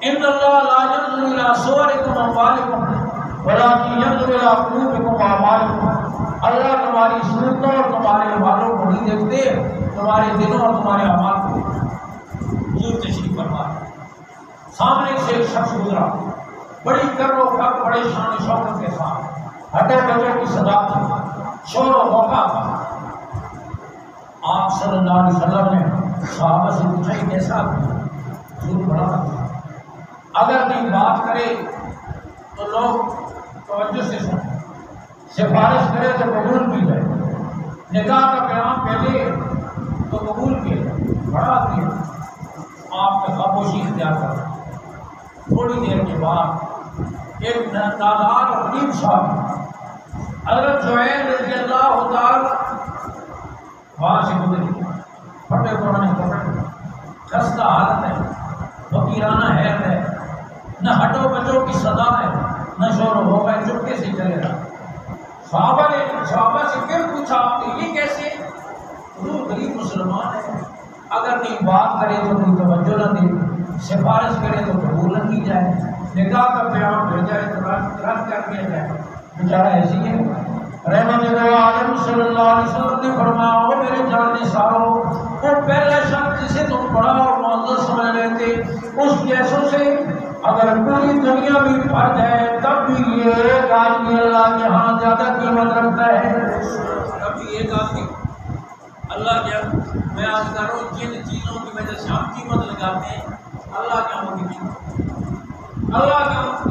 ان اللہ لا ينظر الى صورکم واموالکم ولکن ينظر الى قلوبکم واعمالکم، اللہ تمہاری صورتوں اور تمہارے اعمالوں کو نہیں دیکھتے، تمہارے دلوں اور تمہارے اعمال کو دیکھتے۔ حضور تشریف فرما سامنے سے ایک شخص گزرا، بڑی کر و کر، بڑے شان و شوکت کے ساتھ، ہٹو بٹو کی صدا تھی، شور و غوغا تھا۔ آپ صلی اللہ علیہ وسلم نے صحابہ سے پوچھا یہ کیسا آدمی؟ حضور بڑا تھا، اگر نہیں بات کرے تو لوگ توجہ سے سنیں، سفارش کرے تو قبول کی جائے، نکاح کا پیغام پہلے تو قبول کیے جائے، بڑا آدمی ہے۔ آپ کا خاموشی اختیار کر۔ تھوڑی دیر کے بعد ایک نادار اور غریب صاحب حضرت جوین رضی اللہ تعالی وہاں سے گزری، پھٹے پرانے کپڑے، خستہ حالت ہے، فقیرانہ حیرت ہے، نہ ہٹو بچو کی صدا ہے، نہ شور و غوغا، چپکے سے چلے رہا۔ صحابہ سے پھر پوچھا آپ نے یہ کیسے؟ حضور غریب مسلمان ہے، اگر نہیں بات کرے تو کوئی توجہ نہ دے، سفارش کرے تو قبول نہ کی جائے، نکاح کا پیغام بھیجا جائے تو رد کر دیا جائے، بیچارہ ایسی ہے۔ رحمت عالم صلی اللہ علیہ وسلم نے فرمایا او میرے جاننے ساروں، وہ پہلا شخص جسے تم بڑا اور معزز سمجھ لیتے، اس جیسوں سے اگر پوری دنیا بھی پڑ جائے تب بھی یہ ایک آدمی اللہ کے ہاں زیادہ قیمت رکھتا ہے۔ تب بھی ایک آدمی اللہ کے، میں آج کر رہا ہوں جن چیزوں کی وجہ سے ہم قیمت لگاتے ہیں، اللہ کے ہم کی قیمت، اللہ کا